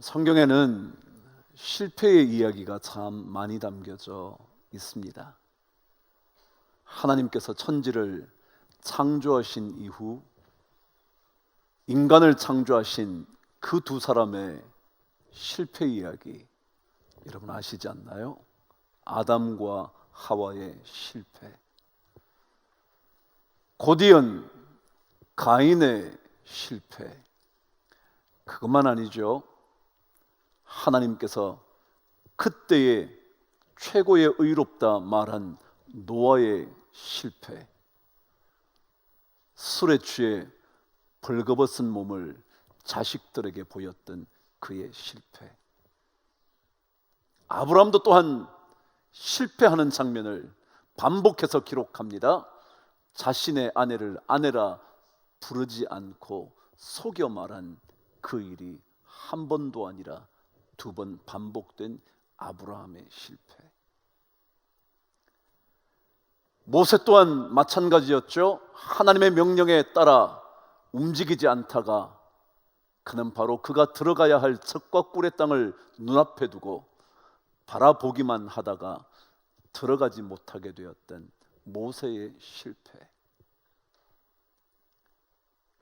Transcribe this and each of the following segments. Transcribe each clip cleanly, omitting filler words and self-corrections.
성경에는 실패의 이야기가 참 많이 담겨져 있습니다. 하나님께서 천지를 창조하신 이후 인간을 창조하신 그 두 사람의 실패 이야기, 여러분 아시지 않나요? 아담과 하와의 실패, 곧이은 가인의 실패. 그것만 아니죠. 하나님께서 그때의 최고의 의롭다 말한 노아의 실패, 술에 취해 벌거벗은 몸을 자식들에게 보였던 그의 실패, 아브라함도 또한 실패하는 장면을 반복해서 기록합니다. 자신의 아내를 아내라 부르지 않고 속여 말한 그 일이 한 번도 아니라 두 번 반복된 아브라함의 실패. 모세 또한 마찬가지였죠. 하나님의 명령에 따라 움직이지 않다가 그는 바로 그가 들어가야 할 젖과 꿀의 땅을 눈앞에 두고 바라보기만 하다가 들어가지 못하게 되었던 모세의 실패.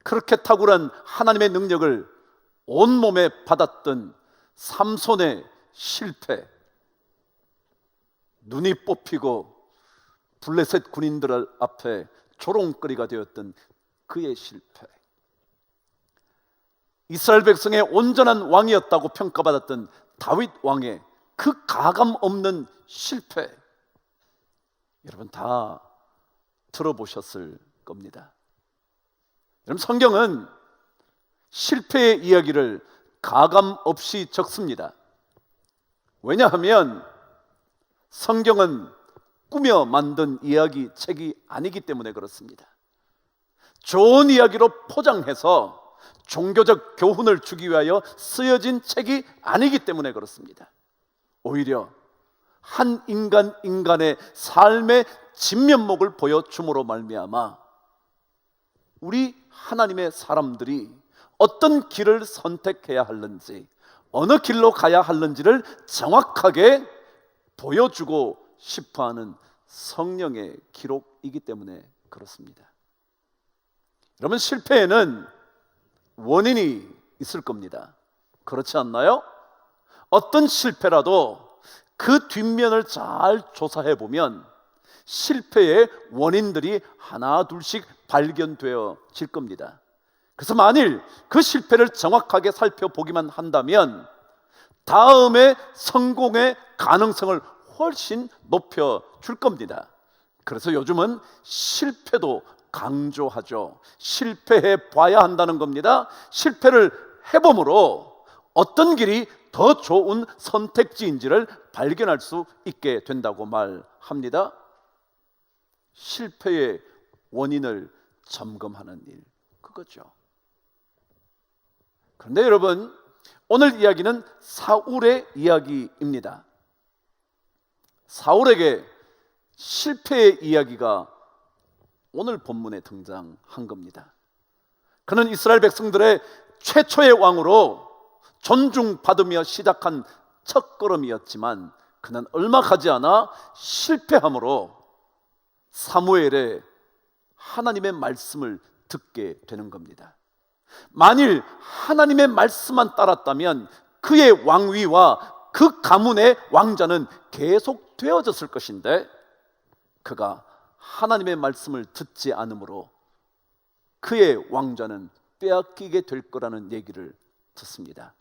그렇게 탁월한 하나님의 능력을 온몸에 받았던 삼손의 실패, 눈이 뽑히고 블레셋 군인들 앞에 조롱거리가 되었던 그의 실패, 이스라엘 백성의 온전한 왕이었다고 평가받았던 다윗 왕의 그 가감 없는 실패, 여러분 다 들어보셨을 겁니다. 여러분, 성경은 실패의 이야기를 가감 없이 적습니다. 왜냐하면 성경은 꾸며 만든 이야기 책이 아니기 때문에 그렇습니다. 좋은 이야기로 포장해서 종교적 교훈을 주기 위하여 쓰여진 책이 아니기 때문에 그렇습니다. 오히려 한 인간의 삶의 진면목을 보여줌으로 말미암아 우리 하나님의 사람들이 어떤 길을 선택해야 하는지, 어느 길로 가야 하는지를 정확하게 보여주고 싶어하는 성령의 기록이기 때문에 그렇습니다. 여러분, 실패에는 원인이 있을 겁니다. 그렇지 않나요? 어떤 실패라도 그 뒷면을 잘 조사해 보면 실패의 원인들이 하나 둘씩 발견되어질 겁니다. 그래서 만일 그 실패를 정확하게 살펴보기만 한다면 다음에 성공의 가능성을 훨씬 높여줄 겁니다. 그래서 요즘은 실패도 강조하죠. 실패해 봐야 한다는 겁니다. 실패를 해봄으로 어떤 길이 더 좋은 선택지인지를 발견할 수 있게 된다고 말합니다. 실패의 원인을 점검하는 일, 그거죠. 그런데 여러분, 오늘 이야기는 사울의 이야기입니다. 사울에게 실패의 이야기가 오늘 본문에 등장한 겁니다. 그는 이스라엘 백성들의 최초의 왕으로 존중받으며 시작한 첫걸음이었지만 그는 얼마 가지 않아 실패함으로 사무엘의 하나님의 말씀을 듣게 되는 겁니다. 만일 하나님의 말씀만 따랐다면 그의 왕위와 그 가문의 왕자는 계속 되어졌을 것인데 그가 하나님의 말씀을 듣지 않으므로 그의 왕자는 빼앗기게 될 거라는 얘기를 듣습니다.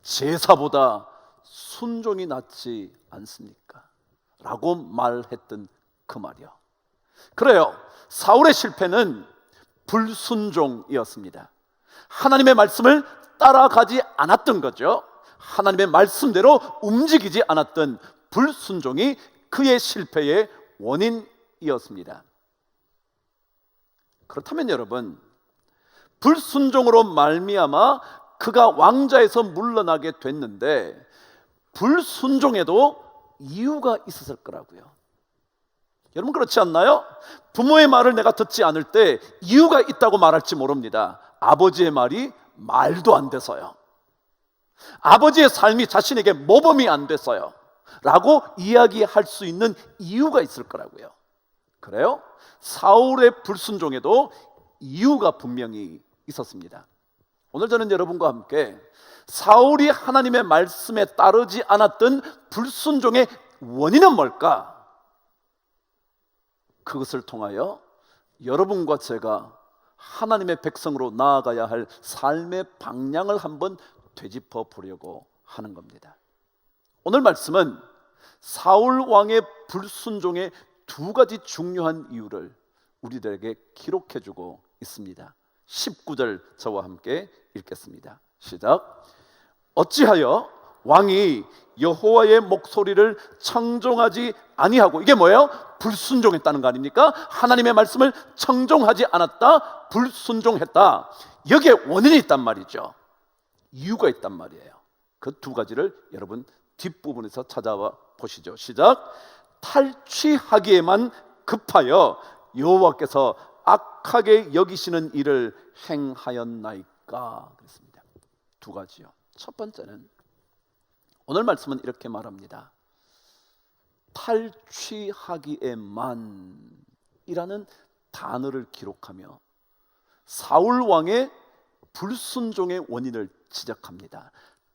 제사보다 순종이 낫지 않습니까? 라고 말했던 그 말이요. 그래요, 사울의 실패는 불순종이었습니다. 하나님의 말씀을 따라가지 않았던 거죠. 하나님의 말씀대로 움직이지 않았던 불순종이 그의 실패의 원인이었습니다. 그렇다면 여러분, 불순종으로 말미암아 그가 왕자에서 물러나게 됐는데 불순종에도 이유가 있었을 거라고요. 여러분, 그렇지 않나요? 부모의 말을 내가 듣지 않을 때 이유가 있다고 말할지 모릅니다. 아버지의 말이 말도 안 돼서요. 아버지의 삶이 자신에게 모범이 안 됐어요 라고 이야기할 수 있는 이유가 있을 거라고요. 그래요? 사울의 불순종에도 이유가 분명히 있었습니다. 오늘 저는 여러분과 함께 사울이 하나님의 말씀에 따르지 않았던 불순종의 원인은 뭘까? 그것을 통하여 여러분과 제가 하나님의 백성으로 나아가야 할 삶의 방향을 한번 되짚어 보려고 하는 겁니다. 오늘 말씀은 사울 왕의 불순종의 두 가지 중요한 이유를 우리들에게 기록해 주고 있습니다. 19절 저와 함께 읽겠습니다. 시작. 어찌하여 왕이 여호와의 목소리를 청종하지 아니하고, 이게 뭐예요? 불순종했다는 거 아닙니까? 하나님의 말씀을 청종하지 않았다, 불순종했다. 여기에 원인이 있단 말이죠. 이유가 있단 말이에요. 그 두 가지를 여러분 뒷부분에서 찾아와 보시죠. 시작. 탈취하기에만 급하여 여호와께서 악하게 여기시는 일을 행하였나이까. 그렇습니다. 두 가지요. 첫 번째는 오늘 말씀은 이렇게 말합니다. 탈취하기에만 이라는 단어를 기록하며 사울 왕의 불순종의 원인을 지적합니다.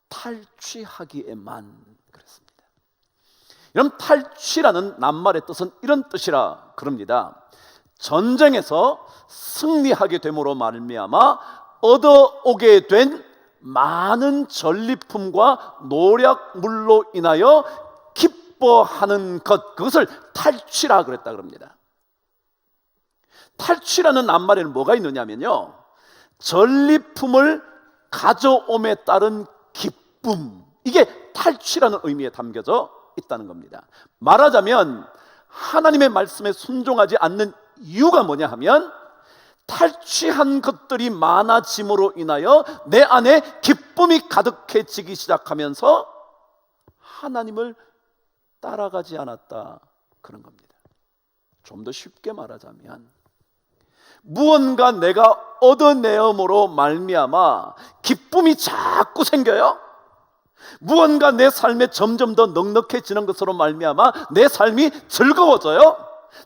탈취하기에만 그랬습니다. 여러분, 탈취라는 낱말의 뜻은 이런 뜻이라 그럽니다. 전쟁에서 승리하게 됨으로 말미암아 얻어오게 된 많은 전리품과 노략물로 인하여 기뻐하는 것, 그것을 탈취라 그랬다 그럽니다. 탈취라는 낱말에는 뭐가 있느냐면요, 전리품을 가져옴에 따른 기쁨, 이게 탈취라는 의미에 담겨져 있다는 겁니다. 말하자면 하나님의 말씀에 순종하지 않는 이유가 뭐냐 하면 탈취한 것들이 많아짐으로 인하여 내 안에 기쁨이 가득해지기 시작하면서 하나님을 따라가지 않았다, 그런 겁니다. 좀 더 쉽게 말하자면 무언가 내가 얻어내음으로 말미암아 기쁨이 자꾸 생겨요. 무언가 내 삶에 점점 더 넉넉해지는 것으로 말미암아 내 삶이 즐거워져요.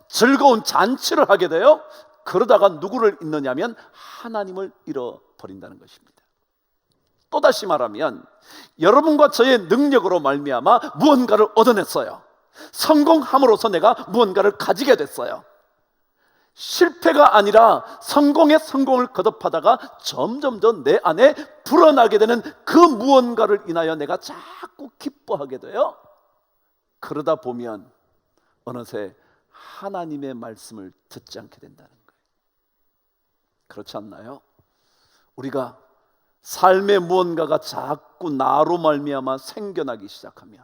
즐거운 잔치를 하게 돼요. 그러다가 누구를 잃느냐면 하나님을 잃어버린다는 것입니다. 또다시 말하면 여러분과 저의 능력으로 말미암아 무언가를 얻어냈어요. 성공함으로써 내가 무언가를 가지게 됐어요. 실패가 아니라 성공의 성공을 거듭하다가 점점 더 내 안에 불어나게 되는 그 무언가를 인하여 내가 자꾸 기뻐하게 돼요. 그러다 보면 어느새 하나님의 말씀을 듣지 않게 된다는 거예요. 그렇지 않나요? 우리가 삶의 무언가가 자꾸 나로 말미암아 생겨나기 시작하면,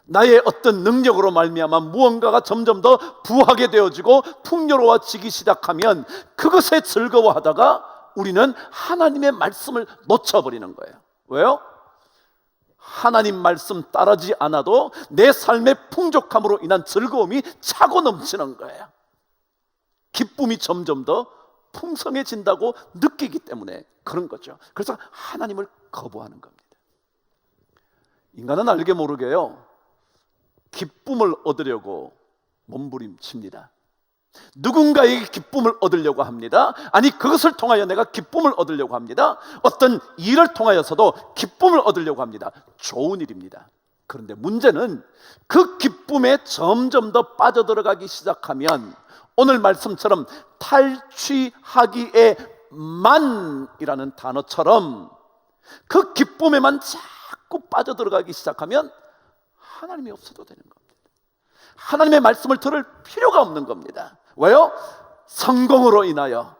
나의 어떤 능력으로 말미암아 무언가가 점점 더 부하게 되어지고 풍요로워지기 시작하면 그것에 즐거워하다가 우리는 하나님의 말씀을 놓쳐버리는 거예요. 왜요? 하나님 말씀 따르지 않아도 내 삶의 풍족함으로 인한 즐거움이 차고 넘치는 거예요. 기쁨이 점점 더 풍성해진다고 느끼기 때문에 그런 거죠. 그래서 하나님을 거부하는 겁니다. 인간은 알게 모르게요, 기쁨을 얻으려고 몸부림칩니다. 누군가에게 기쁨을 얻으려고 합니다. 아니, 그것을 통하여 내가 기쁨을 얻으려고 합니다. 어떤 일을 통하여서도 기쁨을 얻으려고 합니다. 좋은 일입니다. 그런데 문제는 그 기쁨에 점점 더 빠져들어가기 시작하면 오늘 말씀처럼 탈취하기에만이라는 단어처럼 그 기쁨에만 자꾸 빠져들어가기 시작하면 하나님이 없어도 되는 겁니다. 하나님의 말씀을 들을 필요가 없는 겁니다. 왜요? 성공으로 인하여,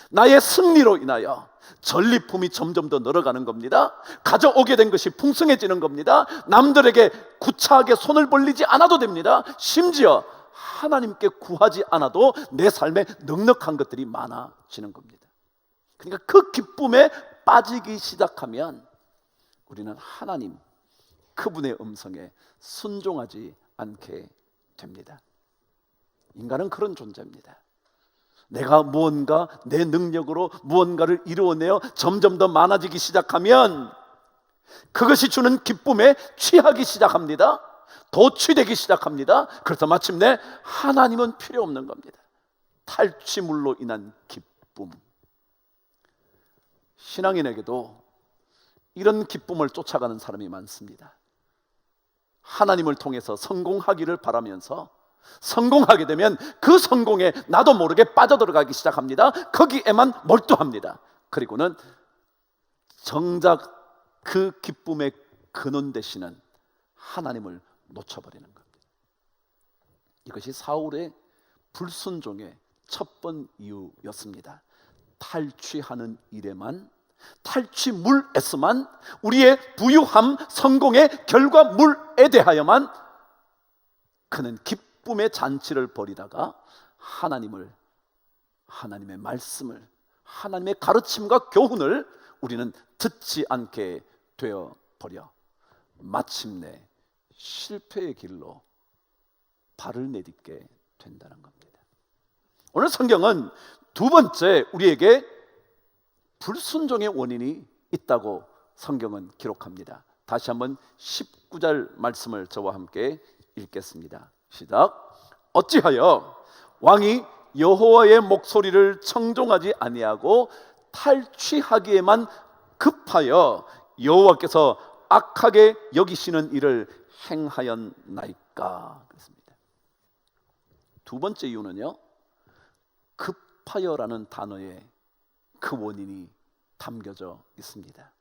나의 승리로 인하여 전리품이 점점 더 늘어가는 겁니다. 가져오게 된 것이 풍성해지는 겁니다. 남들에게 구차하게 손을 벌리지 않아도 됩니다. 심지어 하나님께 구하지 않아도 내 삶에 넉넉한 것들이 많아지는 겁니다. 그러니까 그 기쁨에 빠지기 시작하면 우리는 하나님, 그분의 음성에 순종하지 않게 됩니다. 인간은 그런 존재입니다. 내가 무언가 내 능력으로 무언가를 이루어내어 점점 더 많아지기 시작하면 그것이 주는 기쁨에 취하기 시작합니다. 도취되기 시작합니다. 그래서 마침내 하나님은 필요 없는 겁니다. 탈취물로 인한 기쁨. 신앙인에게도 이런 기쁨을 쫓아가는 사람이 많습니다. 하나님을 통해서 성공하기를 바라면서 성공하게 되면 그 성공에 나도 모르게 빠져들어가기 시작합니다. 거기에만 몰두합니다. 그리고는 정작 그 기쁨의 근원 되시는 하나님을 놓쳐버리는 겁니다. 이것이 사울의 불순종의 첫 번 이유였습니다. 탈취하는 일에만, 탈취물에서만, 우리의 부유함, 성공의 결과물에 대하여만 그는 기쁨의 잔치를 벌이다가 하나님의 말씀을, 하나님의 가르침과 교훈을 우리는 듣지 않게 되어버려 마침내 실패의 길로 발을 내딛게 된다는 겁니다. 오늘 성경은 두 번째 우리에게 불순종의 원인이 있다고 성경은 기록합니다. 다시 한번 19절 말씀을 저와 함께 읽겠습니다. 시작. 어찌하여 왕이 여호와의 목소리를 청종하지 아니하고 탈취하기에만 급하여 여호와께서 악하게 여기시는 일을 행하였나이까. 그렇습니다. 두 번째 이유는요, 급하여라는 단어에 그 원인이 담겨져 있습니다.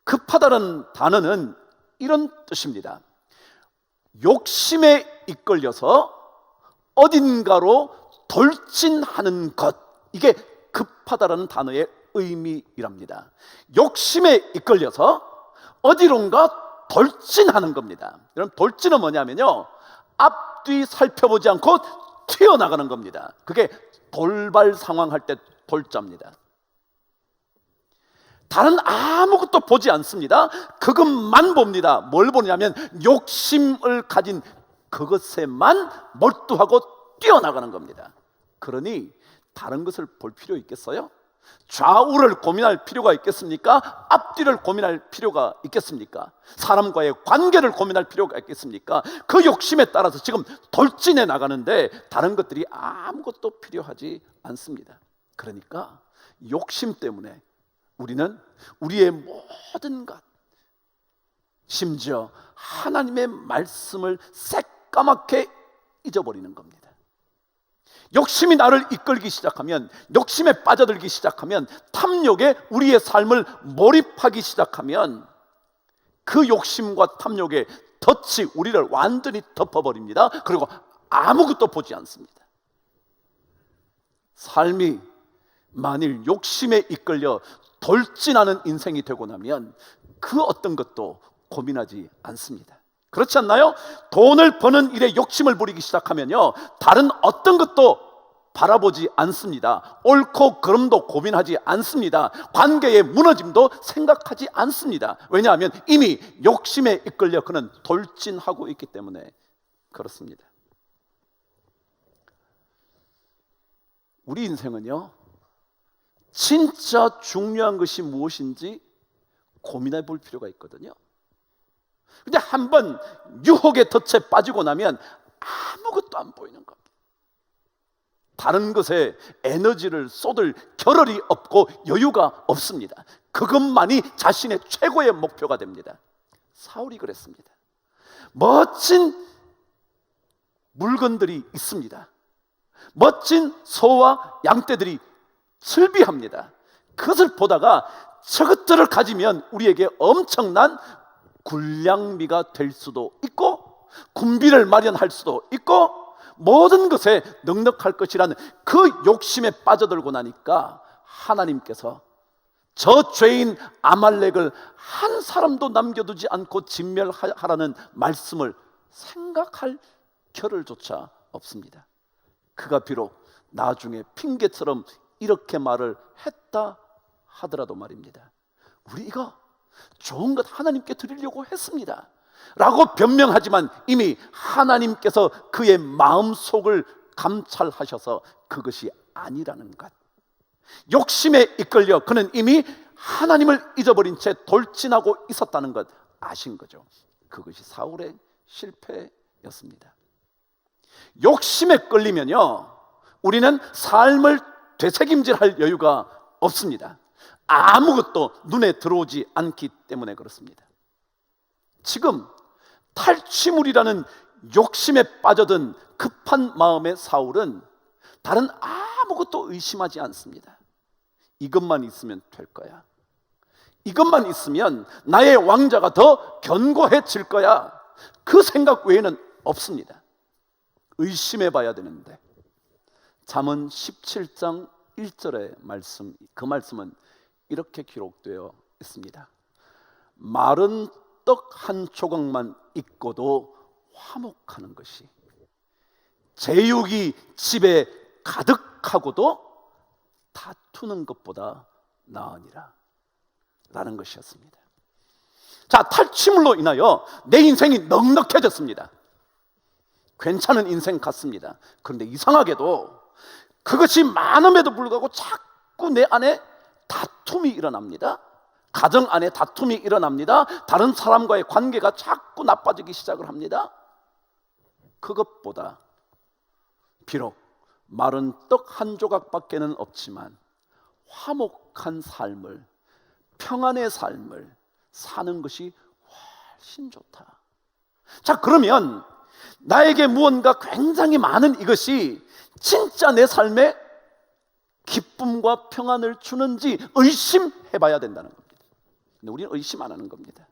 급하다는 단어는 이런 뜻입니다. 욕심에 이끌려서 어딘가로 돌진하는 것, 이게 급하다라는 단어의 의미이랍니다. 욕심에 이끌려서 어디론가 돌진하는 겁니다. 여러분, 돌진은 뭐냐면요, 앞뒤 살펴보지 않고 튀어나가는 겁니다. 그게 돌발 상황 할 때 돌자입니다. 다른 아무것도 보지 않습니다. 그것만 봅니다. 뭘 보냐면 욕심을 가진 그것에만 몰두하고 뛰어나가는 겁니다. 그러니 다른 것을 볼 필요 있겠어요? 좌우를 고민할 필요가 있겠습니까? 앞뒤를 고민할 필요가 있겠습니까? 사람과의 관계를 고민할 필요가 있겠습니까? 그 욕심에 따라서 지금 돌진해 나가는데 다른 것들이 아무것도 필요하지 않습니다. 그러니까 욕심 때문에 우리는 우리의 모든 것, 심지어 하나님의 말씀을 새까맣게 잊어버리는 겁니다. 욕심이 나를 이끌기 시작하면, 욕심에 빠져들기 시작하면, 탐욕에 우리의 삶을 몰입하기 시작하면 그 욕심과 탐욕의 덫이 우리를 완전히 덮어버립니다. 그리고 아무것도 보지 않습니다. 삶이 만일 욕심에 이끌려 돌진하는 인생이 되고 나면 그 어떤 것도 고민하지 않습니다. 그렇지 않나요? 돈을 버는 일에 욕심을 부리기 시작하면요, 다른 어떤 것도 바라보지 않습니다. 옳고 그름도 고민하지 않습니다. 관계의 무너짐도 생각하지 않습니다. 왜냐하면 이미 욕심에 이끌려 그는 돌진하고 있기 때문에 그렇습니다. 우리 인생은요, 진짜 중요한 것이 무엇인지 고민해 볼 필요가 있거든요. 근데 한번 유혹의 덫에 빠지고 나면 아무것도 안 보이는 겁니다. 다른 것에 에너지를 쏟을 겨를이 없고 여유가 없습니다. 그것만이 자신의 최고의 목표가 됩니다. 사울이 그랬습니다. 멋진 물건들이 있습니다. 멋진 소와 양떼들이 즐비합니다. 그것을 보다가 저것들을 가지면 우리에게 엄청난 군량미가 될 수도 있고 군비를 마련할 수도 있고 모든 것에 넉넉할 것이라는 그 욕심에 빠져들고 나니까 하나님께서 저 죄인 아말렉을 한 사람도 남겨두지 않고 진멸하라는 말씀을 생각할 겨를조차 없습니다. 그가 비록 나중에 핑계처럼 이렇게 말을 했다 하더라도 말입니다, 우리가 좋은 것 하나님께 드리려고 했습니다 라고 변명하지만 이미 하나님께서 그의 마음속을 감찰하셔서 그것이 아니라는 것. 욕심에 이끌려 그는 이미 하나님을 잊어버린 채 돌진하고 있었다는 것 아신 거죠. 그것이 사울의 실패였습니다. 욕심에 끌리면요, 우리는 삶을 되새김질할 여유가 없습니다. 아무것도 눈에 들어오지 않기 때문에 그렇습니다. 지금 탈취물이라는 욕심에 빠져든 급한 마음의 사울은 다른 아무것도 의심하지 않습니다. 이것만 있으면 될 거야. 이것만 있으면 나의 왕자가 더 견고해질 거야. 그 생각 외에는 없습니다. 의심해 봐야 되는데 잠언 17장 1절의 말씀, 그 말씀은 이렇게 기록되어 있습니다. 마른 떡 한 조각만 있고도 화목하는 것이 제육이 집에 가득하고도 다투는 것보다 나으니라 라는 것이었습니다. 자, 탈취물로 인하여 내 인생이 넉넉해졌습니다. 괜찮은 인생 같습니다. 그런데 이상하게도 그것이 많음에도 불구하고 자꾸 내 안에 다툼이 일어납니다. 가정 안에 다툼이 일어납니다. 다른 사람과의 관계가 자꾸 나빠지기 시작을 합니다. 그것보다 비록 마른 떡 한 조각밖에는 없지만 화목한 삶을, 평안의 삶을 사는 것이 훨씬 좋다. 자, 그러면 나에게 무언가 굉장히 많은 이것이 진짜 내 삶에 기쁨과 평안을 주는지 의심해 봐야 된다는 겁니다. 근데 우리는 의심 안 하는 겁니다.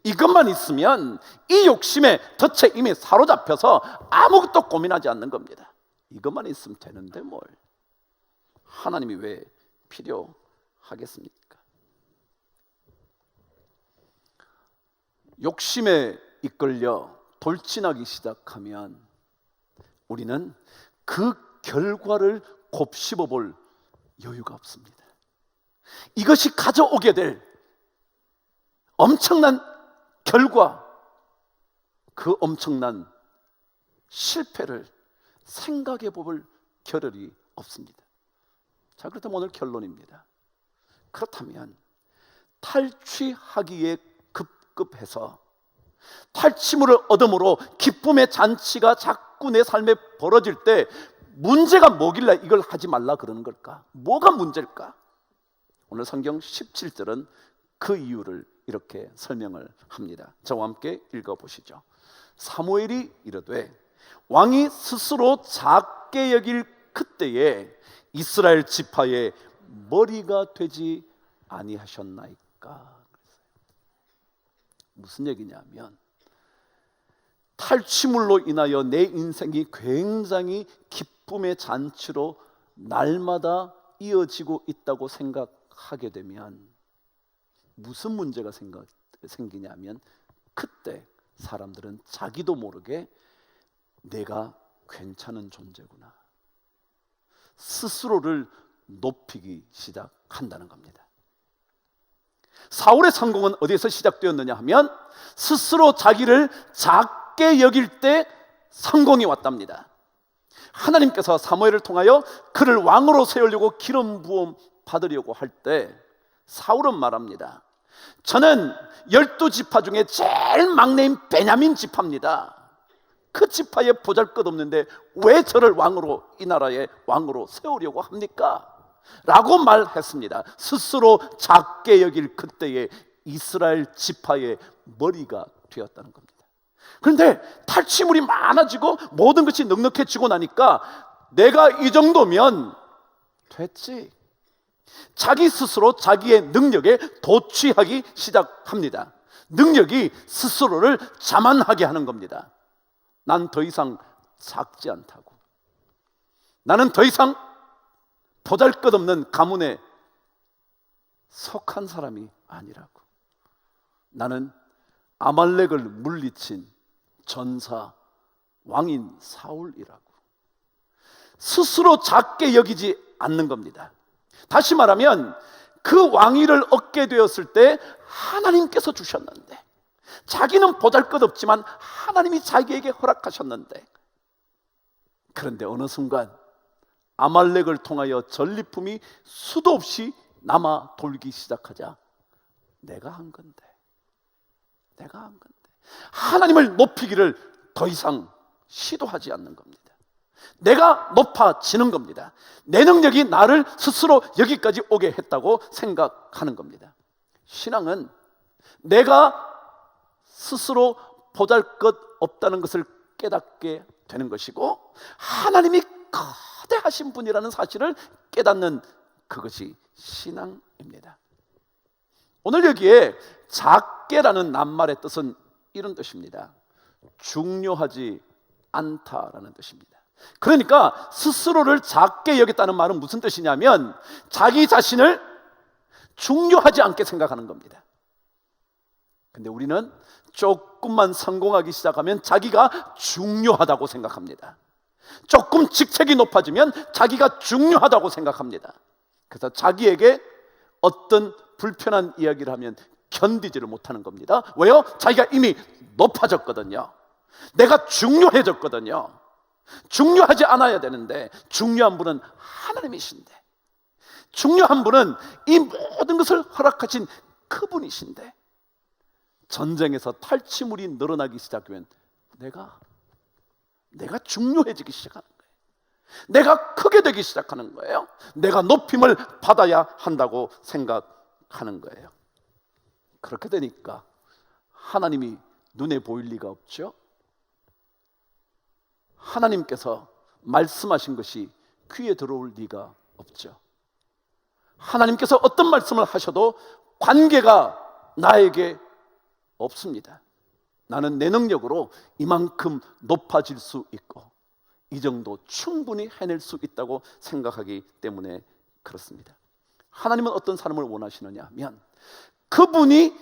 이것만 있으면 이 욕심에 덫에 이미 사로잡혀서 아무것도 고민하지 않는 겁니다. 이것만 있으면 되는데 뭘 하나님이 왜 필요하겠습니까? 욕심에 이끌려 돌진하기 시작하면 우리는 그 결과를 곱씹어 볼 여유가 없습니다. 이것이 가져오게 될 엄청난 결과, 그 엄청난 실패를 생각해 볼 겨를이 없습니다. 자, 그렇다면 오늘 결론입니다. 그렇다면 탈취하기에 급급해서 탈취물을 얻음으로 기쁨의 잔치가 자꾸 내 삶에 벌어질 때 문제가 뭐길래 이걸 하지 말라 그러는 걸까? 뭐가 문제일까? 오늘 성경 17절은 그 이유를 이렇게 설명을 합니다. 저와 함께 읽어보시죠. 사무엘이 이르되 왕이 스스로 작게 여길 그때에 이스라엘 지파의 머리가 되지 아니하셨나이까. 무슨 얘기냐면 탈취물로 인하여 내 인생이 굉장히 기쁨의 잔치로 날마다 이어지고 있다고 생각하게 되면 무슨 문제가 생기냐면 그때 사람들은 자기도 모르게 내가 괜찮은 존재구나, 스스로를 높이기 시작한다는 겁니다. 사울의 성공은 어디에서 시작되었느냐 하면 스스로 자기를 작게 여길 때 성공이 왔답니다. 하나님께서 사무엘을 통하여 그를 왕으로 세우려고 기름 부음 받으려고 할 때 사울은 말합니다. 저는 12지파 중에 제일 막내인 베냐민 지파입니다. 그 지파에 보잘것없는데 왜 저를 왕으로, 이 나라의 왕으로 세우려고 합니까? 라고 말했습니다. 스스로 작게 여길 그때의 이스라엘 지파의 머리가 되었다는 겁니다. 그런데 탈취물이 많아지고 모든 것이 넉넉해지고 나니까 내가 이 정도면 됐지, 자기 스스로 자기의 능력에 도취하기 시작합니다. 능력이 스스로를 자만하게 하는 겁니다. 난 더 이상 작지 않다고, 나는 더 이상 보잘것없는 가문에 속한 사람이 아니라고, 나는 아말렉을 물리친 전사 왕인 사울이라고 스스로 작게 여기지 않는 겁니다. 다시 말하면 그 왕위를 얻게 되었을 때 하나님께서 주셨는데, 자기는 보잘것없지만 하나님이 자기에게 허락하셨는데 그런데 어느 순간 아말렉을 통하여 전리품이 수도 없이 남아 돌기 시작하자 내가 한 건데 하나님을 높이기를 더 이상 시도하지 않는 겁니다. 내가 높아지는 겁니다. 내 능력이 나를 스스로 여기까지 오게 했다고 생각하는 겁니다. 신앙은 내가 스스로 보잘것없다는 것을 깨닫게 되는 것이고, 하나님이 거대하신 분이라는 사실을 깨닫는 그것이 신앙입니다. 오늘 여기에 작게라는 낱말의 뜻은 이런 뜻입니다. 중요하지 않다라는 뜻입니다. 그러니까 스스로를 작게 여겼다는 말은 무슨 뜻이냐면 자기 자신을 중요하지 않게 생각하는 겁니다. 근데 우리는 조금만 성공하기 시작하면 자기가 중요하다고 생각합니다. 조금 직책이 높아지면 자기가 중요하다고 생각합니다. 그래서 자기에게 어떤 불편한 이야기를 하면 견디지를 못하는 겁니다. 왜요? 자기가 이미 높아졌거든요. 내가 중요해졌거든요. 중요하지 않아야 되는데 중요한 분은 하나님이신데, 중요한 분은 이 모든 것을 허락하신 그분이신데, 전쟁에서 탈취물이 늘어나기 시작하면 내가 중요해지기 시작하는 거예요. 내가 크게 되기 시작하는 거예요. 내가 높임을 받아야 한다고 생각하는 거예요. 그렇게 되니까 하나님이 눈에 보일 리가 없죠. 하나님께서 말씀하신 것이 귀에 들어올 리가 없죠. 하나님께서 어떤 말씀을 하셔도 관계가 나에게 없습니다. 나는 내 능력으로 이만큼 높아질 수 있고 이 정도 충분히 해낼 수 있다고 생각하기 때문에 그렇습니다. 하나님은 어떤 사람을 원하시느냐 하면 그분이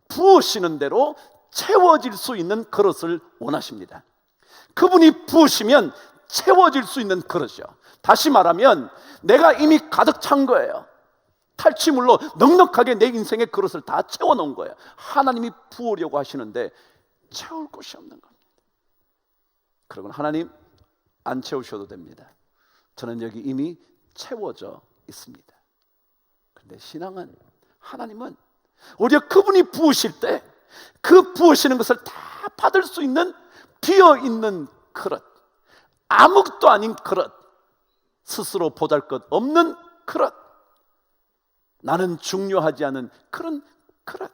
부으시는 대로 채워질 수 있는 그릇을 원하십니다. 그분이 부으시면 채워질 수 있는 그릇이요. 다시 말하면 내가 이미 가득 찬 거예요. 탈취물로 넉넉하게 내 인생의 그릇을 다 채워놓은 거예요. 하나님이 부으려고 하시는데 채울 곳이 없는 겁니다. 그러면 하나님 안 채우셔도 됩니다. 저는 여기 이미 채워져 있습니다. 그런데 신앙은, 하나님은 오히려 그분이 부으실 때 그 부으시는 것을 다 받을 수 있는 비어있는 그릇, 아무것도 아닌 그릇, 스스로 보잘것없는 그릇, 나는 중요하지 않은 그런 그릇.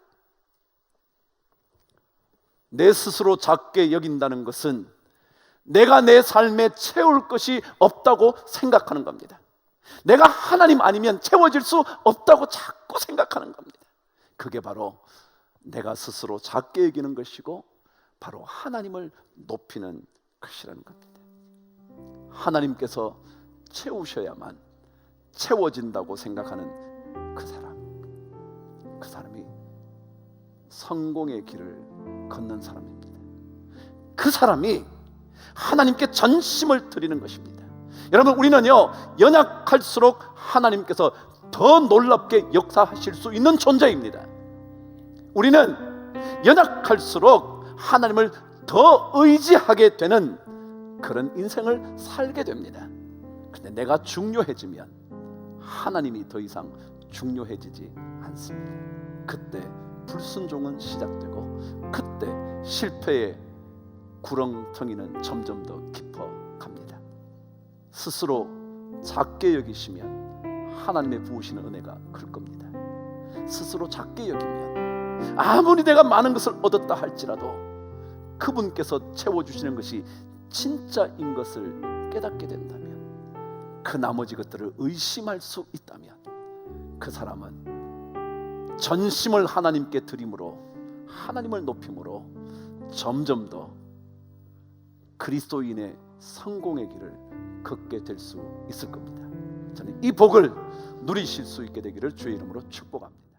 내 스스로 작게 여긴다는 것은 내가 내 삶에 채울 것이 없다고 생각하는 겁니다. 내가 하나님 아니면 채워질 수 없다고 자꾸 생각하는 겁니다. 그게 바로 내가 스스로 작게 여기는 것이고 바로 하나님을 높이는 것이라는 겁니다. 하나님께서 채우셔야만 채워진다고 생각하는 그 사람이 성공의 길을 걷는 사람입니다. 그 사람이 하나님께 전심을 드리는 것입니다. 여러분, 우리는요 연약할수록 하나님께서 더 놀랍게 역사하실 수 있는 존재입니다. 우리는 연약할수록 하나님을 더 의지하게 되는 그런 인생을 살게 됩니다. 근데 내가 중요해지면 하나님이 더 이상 중요해지지 않습니다. 그때 불순종은 시작되고 그때 실패의 구렁텅이는 점점 더 깊어갑니다. 스스로 작게 여기시면 하나님의 부으시는 은혜가 클 겁니다. 스스로 작게 여기면 아무리 내가 많은 것을 얻었다 할지라도 그분께서 채워주시는 것이 진짜인 것을 깨닫게 된다면, 그 나머지 것들을 의심할 수 있다면 그 사람은 전심을 하나님께 드림으로, 하나님을 높임으로 점점 더 그리스도인의 성공의 길을 걷게 될 수 있을 겁니다. 저는 이 복을 누리실 수 있게 되기를 주의 이름으로 축복합니다.